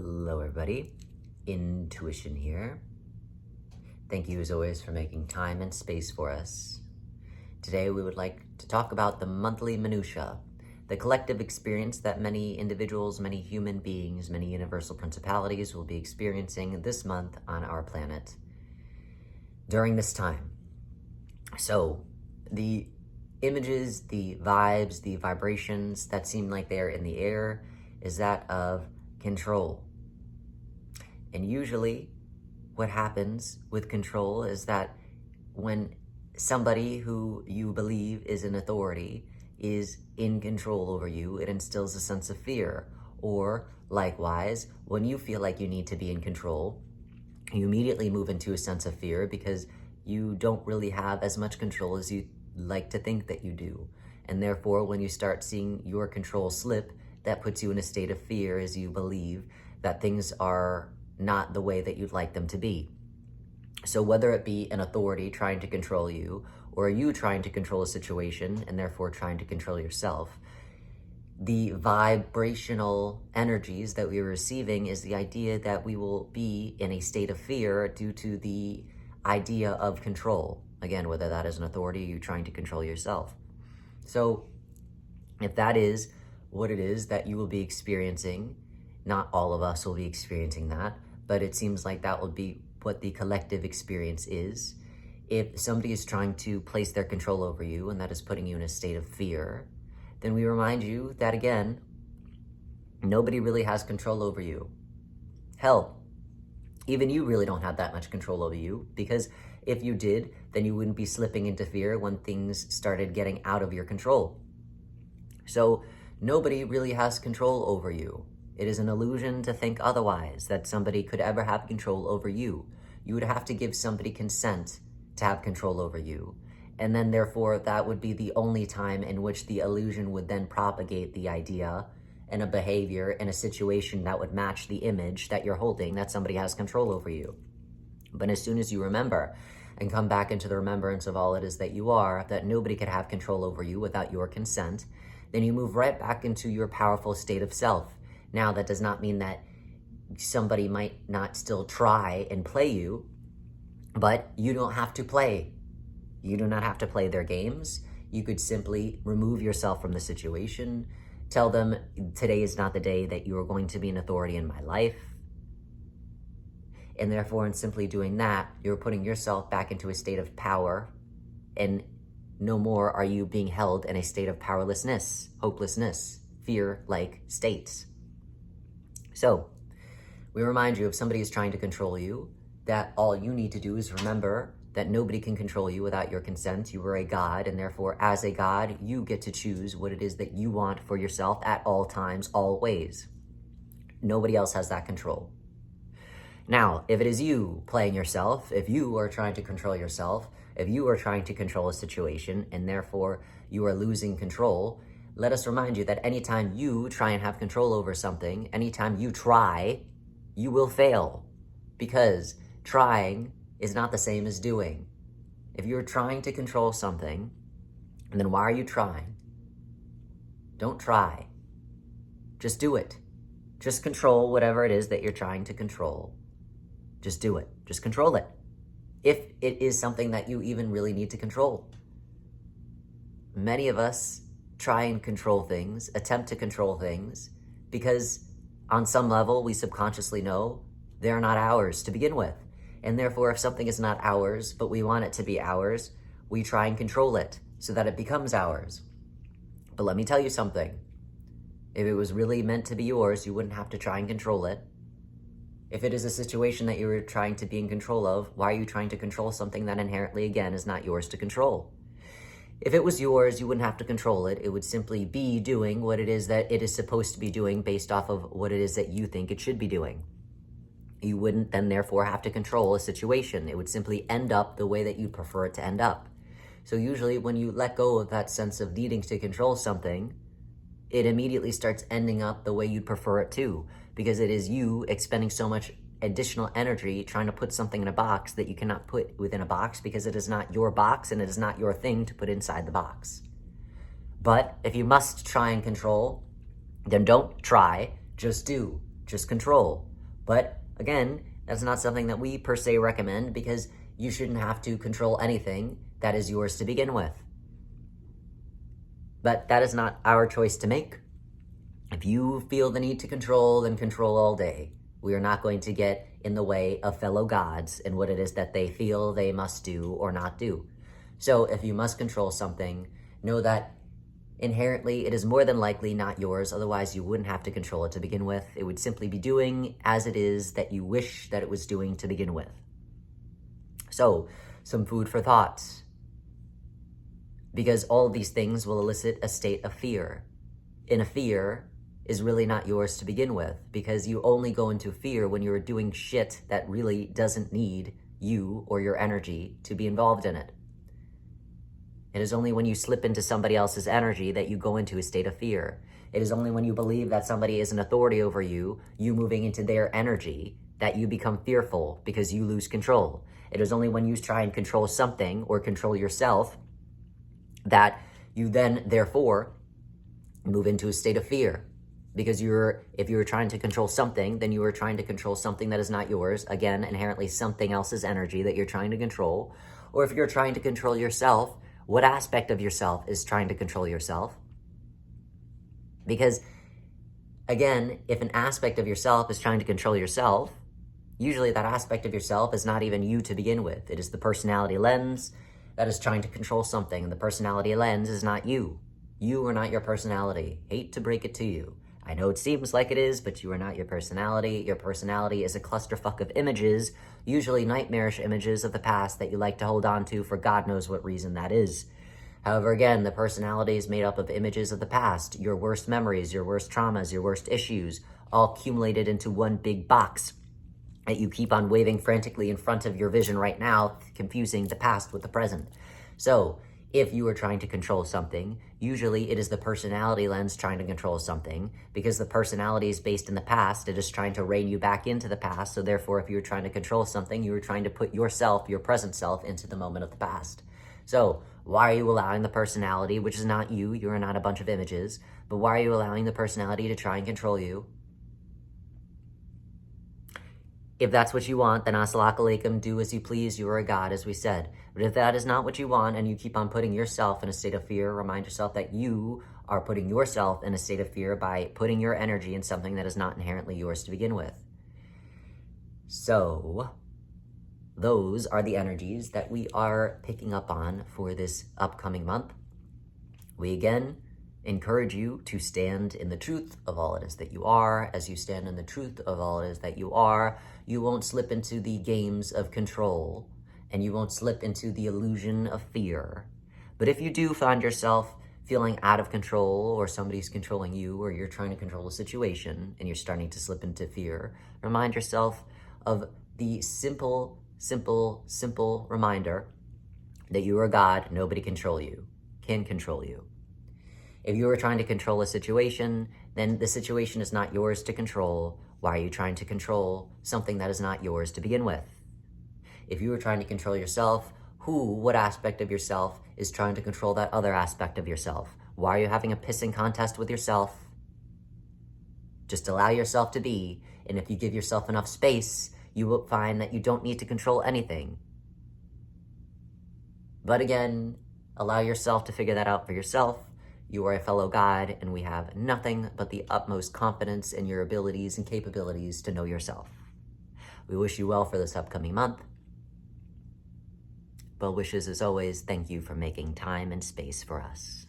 Hello everybody, Intuition here. Thank you as always for making time and space for us. Today we would like to talk about the monthly minutiae, the collective experience that many individuals, many human beings, many universal principalities will be experiencing this month on our planet during this time. So the images, the vibes, the vibrations that seem like they're in the air is that of control. And usually what happens with control is that when somebody who you believe is an authority is in control over you, it instills a sense of fear. Or likewise, when you feel like you need to be in control, you immediately move into a sense of fear because you don't really have as much control as you like to think that you do. And therefore, when you start seeing your control slip, that puts you in a state of fear as you believe that things are not the way that you'd like them to be. So whether it be an authority trying to control you, or you trying to control a situation and therefore trying to control yourself, the vibrational energies that we are receiving is the idea that we will be in a state of fear due to the idea of control. Again, whether that is an authority or you trying to control yourself. So if that is what it is that you will be experiencing, not all of us will be experiencing that, but it seems like that will be what the collective experience is. If somebody is trying to place their control over you and that is putting you in a state of fear, then we remind you that again, nobody really has control over you. Hell, even you really don't have that much control over you, because if you did, then you wouldn't be slipping into fear when things started getting out of your control. So nobody really has control over you. It is an illusion to think otherwise, that somebody could ever have control over you. You would have to give somebody consent to have control over you. And then therefore, that would be the only time in which the illusion would then propagate the idea and a behavior and a situation that would match the image that you're holding, that somebody has control over you. But as soon as you remember and come back into the remembrance of all it is that you are, that nobody could have control over you without your consent, then you move right back into your powerful state of self. Now, that does not mean that somebody might not still try and play you, but you don't have to play. You do not have to play their games. You could simply remove yourself from the situation, tell them today is not the day that you are going to be an authority in my life. And therefore, in simply doing that, you're putting yourself back into a state of power, and no more are you being held in a state of powerlessness, hopelessness, fear-like states. So we remind you, if somebody is trying to control you, that all you need to do is remember that nobody can control you without your consent. You are a God, and therefore, as a God, you get to choose what it is that you want for yourself at all times, always. Nobody else has that control. Now, if it is you playing yourself, if you are trying to control yourself, if you are trying to control a situation, and therefore you are losing control, let us remind you that anytime you try and have control over something, anytime you try, you will fail. Because trying is not the same as doing. If you're trying to control something, then why are you trying? Don't try. Just do it. Just control whatever it is that you're trying to control. Just do it. Just control it. If it is something that you even really need to control. Many of us try and control things, attempt to control things, because on some level we subconsciously know they're not ours to begin with. And therefore, if something is not ours, but we want it to be ours, we try and control it so that it becomes ours. But let me tell you something. If it was really meant to be yours, you wouldn't have to try and control it. If it is a situation that you were trying to be in control of, why are you trying to control something that inherently, again, is not yours to control? If it was yours, you wouldn't have to control it. It would simply be doing what it is that it is supposed to be doing based off of what it is that you think it should be doing. You wouldn't then therefore have to control a situation. It would simply end up the way that you prefer it to end up. So usually when you let go of that sense of needing to control something, it immediately starts ending up the way you'd prefer it to, because it is you expending so much additional energy trying to put something in a box that you cannot put within a box, because it is not your box and it is not your thing to put inside the box. But if you must try and control, then don't try, just do. just control. But again, that's not something that we per se recommend, because you shouldn't have to control anything that is yours to begin with. But that is not our choice to make. If you feel the need to control, then control all day. We are not going to get in the way of fellow gods and what it is that they feel they must do or not do. So if you must control something, know that inherently it is more than likely not yours. Otherwise, you wouldn't have to control it to begin with. It would simply be doing as it is that you wish that it was doing to begin with. So, some food for thought. Because all of these things will elicit a state of fear. And a fear is really not yours to begin with, because you only go into fear when you're doing shit that really doesn't need you or your energy to be involved in it. It is only when you slip into somebody else's energy that you go into a state of fear. It is only when you believe that somebody is an authority over you, you moving into their energy, that you become fearful because you lose control. It is only when you try and control something or control yourself that you then, therefore, move into a state of fear. Because if you're trying to control something, then you are trying to control something that is not yours. Again, inherently something else's energy that you're trying to control. Or if you're trying to control yourself, what aspect of yourself is trying to control yourself? Because, again, if an aspect of yourself is trying to control yourself, usually that aspect of yourself is not even you to begin with. It is the personality lens that is trying to control something, and the personality lens is not you. You are not your personality. Hate to break it to you. I know it seems like it is, but you are not your personality. Your personality is a clusterfuck of images, usually nightmarish images of the past that you like to hold on to for God knows what reason that is. However, again, the personality is made up of images of the past, your worst memories, your worst traumas, your worst issues, all accumulated into one big box that you keep on waving frantically in front of your vision right now, confusing the past with the present. So, if you are trying to control something, usually it is the personality lens trying to control something, because the personality is based in the past. It is trying to rein you back into the past. So therefore, if you're trying to control something, you are trying to put yourself, your present self, into the moment of the past. So why are you allowing the personality, which is not you, you're not a bunch of images, but why are you allowing the personality to try and control you? If that's what you want, then assalamu alaikum, do as you please, you are a god, as we said. But if that is not what you want, and you keep on putting yourself in a state of fear, remind yourself that you are putting yourself in a state of fear by putting your energy in something that is not inherently yours to begin with. So, those are the energies that we are picking up on for this upcoming month. We again encourage you to stand in the truth of all it is that you are. As you stand in the truth of all it is that you are, you won't slip into the games of control, and you won't slip into the illusion of fear. But if you do find yourself feeling out of control, or somebody's controlling you, or you're trying to control a situation, and you're starting to slip into fear, remind yourself of the simple reminder that you are God, nobody can control you. If you are trying to control a situation, then the situation is not yours to control. Why are you trying to control something that is not yours to begin with? If you are trying to control yourself, what aspect of yourself is trying to control that other aspect of yourself? Why are you having a pissing contest with yourself? Just allow yourself to be, and if you give yourself enough space, you will find that you don't need to control anything. But again, allow yourself to figure that out for yourself. You are a fellow God, and we have nothing but the utmost confidence in your abilities and capabilities to know yourself. We wish you well for this upcoming month. Well wishes as always. Thank you for making time and space for us.